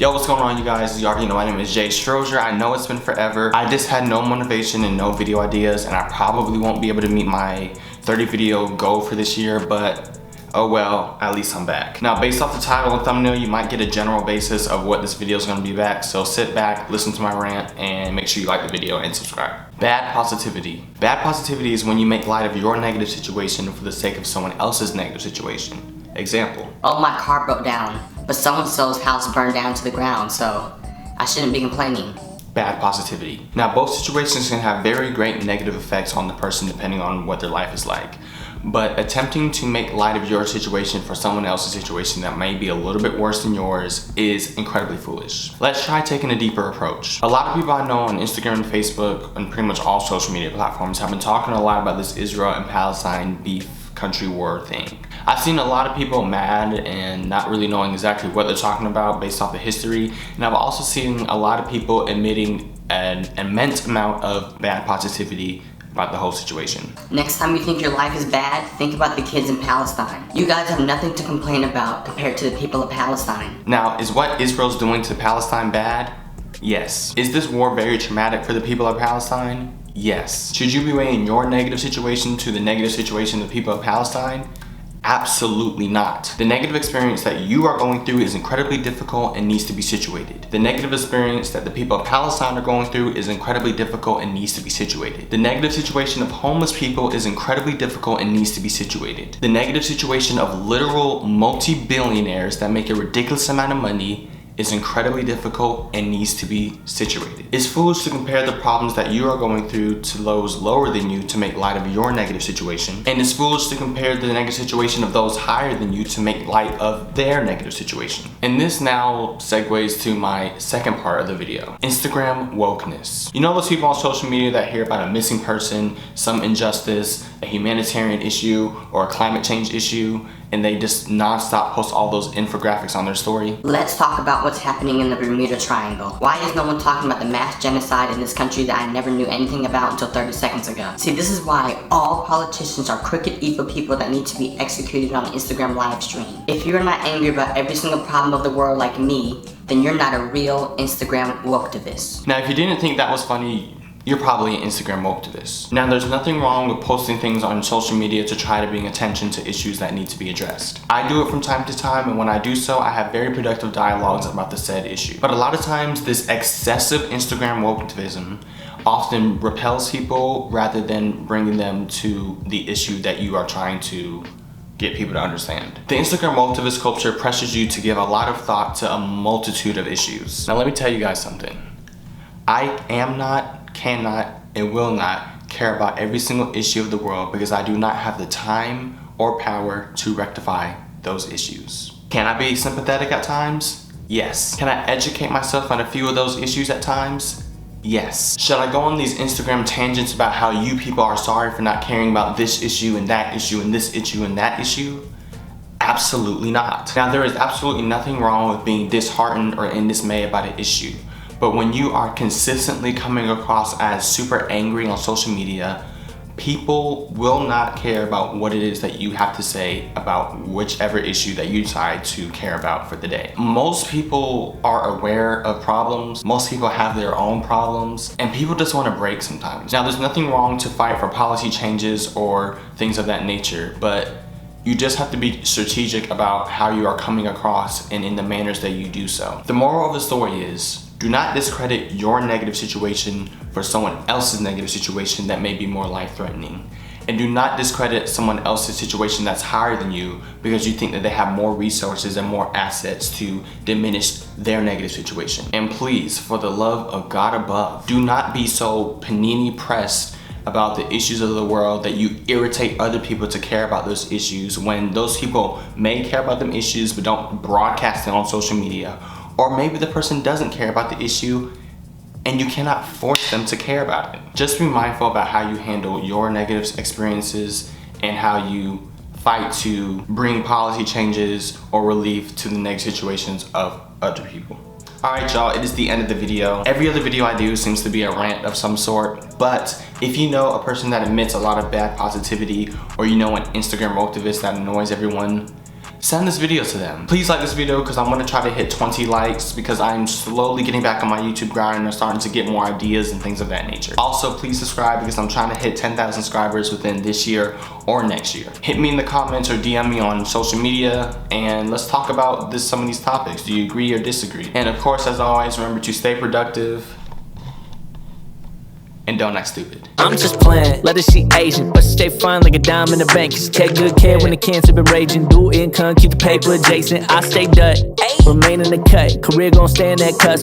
Yo, what's going on, you guys? As you already know, my name is Strozier. I know it's been forever. I just had no motivation and no video ideas, and I probably won't be able to meet my 30 video goal for this year, but oh well, at least I'm back. Now, based off the title and thumbnail, you might get a general basis of what this video is going to be back, so sit back, listen to my rant, and make sure you like the video and subscribe. Bad positivity. Bad positivity is when you make light of your negative situation for the sake of someone else's negative situation. Example. Oh, my car broke down, but so-and-so's house burned down to the ground, so I shouldn't be complaining. Bad positivity. Now, both situations can have very great negative effects on the person depending on what their life is like. But attempting to make light of your situation for someone else's situation that may be a little bit worse than yours is incredibly foolish. Let's try taking a deeper approach. A lot of people I know on Instagram and Facebook and pretty much all social media platforms have been talking a lot about this Israel and Palestine beef country war thing. I've seen a lot of people mad and not really knowing exactly what they're talking about based off of history, and I've also seen a lot of people admitting an immense amount of bad positivity about the whole situation. Next time you think your life is bad, think about the kids in Palestine. You guys have nothing to complain about compared to the people of Palestine. Now, is what Israel's doing to Palestine bad? Yes. Is this war very traumatic for the people of Palestine? Yes. Should you be weighing your negative situation to the negative situation of the people of Palestine? Absolutely not. The negative experience that you are going through is incredibly difficult and needs to be situated. The negative experience that the people of Palestine are going through is incredibly difficult and needs to be situated. The negative situation of homeless people is incredibly difficult and needs to be situated. The negative situation of literal multi-billionaires that make a ridiculous amount of money is incredibly difficult and needs to be situated. It's foolish to compare the problems that you are going through to those lower than you to make light of your negative situation, and it's foolish to compare the negative situation of those higher than you to make light of their negative situation. And this now segues to my second part of the video. Instagram wokeness. You know those people on social media that hear about a missing person, some injustice, a humanitarian issue, or a climate change issue, and they just non-stop post all those infographics on their story? Let's talk about what's happening in the Bermuda Triangle. Why is no one talking about the mass genocide in this country that I never knew anything about until 30 seconds ago? See, this is why all politicians are crooked, evil people that need to be executed on an Instagram live stream. If you're not angry about every single problem of the world like me, then you're not a real Instagram woketivist. Now, if you didn't think that was funny, you're probably an Instagram woketivist. Now, there's nothing wrong with posting things on social media to try to bring attention to issues that need to be addressed. I do it from time to time, and when I do so, I have very productive dialogues about the said issue. But a lot of times, this excessive Instagram woketivism often repels people rather than bringing them to the issue that you are trying to get people to understand. The Instagram woketivist culture pressures you to give a lot of thought to a multitude of issues. Now, let me tell you guys something. I am not, cannot, and will not care about every single issue of the world because I do not have the time or power to rectify those issues. Can I be sympathetic at times? Yes. Can I educate myself on a few of those issues at times? Yes. Should I go on these Instagram tangents about how you people are sorry for not caring about this issue and that issue and this issue and that issue? Absolutely not. Now, there is absolutely nothing wrong with being disheartened or in dismay about an issue. But when you are consistently coming across as super angry on social media, people will not care about what it is that you have to say about whichever issue that you decide to care about for the day. Most people are aware of problems. Most people have their own problems, and people just want to break sometimes. Now, there's nothing wrong to fight for policy changes or things of that nature, but you just have to be strategic about how you are coming across and in the manners that you do so. The moral of the story is, do not discredit your negative situation for someone else's negative situation that may be more life-threatening. And do not discredit someone else's situation that's higher than you because you think that they have more resources and more assets to diminish their negative situation. And please, for the love of God above, do not be so panini pressed about the issues of the world that you irritate other people to care about those issues when those people may care about them issues but don't broadcast it on social media. Or maybe the person doesn't care about the issue and you cannot force them to care about it. Just be mindful about how you handle your negative experiences and how you fight to bring policy changes or relief to the negative situations of other people. Alright y'all, it is the end of the video. Every other video I do seems to be a rant of some sort, but if you know a person that emits a lot of bad positivity, or you know an Instagram woketivist that annoys everyone, send this video to them. Please like this video because I'm gonna try to hit 20 likes because I'm slowly getting back on my YouTube grind and I'm starting to get more ideas and things of that nature. Also, please subscribe because I'm trying to hit 10,000 subscribers within this year or next year. Hit me in the comments or DM me on social media and let's talk about some of these topics. Do you agree or disagree? And of course, as always, remember to stay productive and don't act stupid. I'm just playing, let her she Asian, but she stay fine like a dime in the bank. She take good care when the cancer been raging. Do income, keep the paper adjacent. I stay dut, remain in the cut. Career gon' stay in that cusp.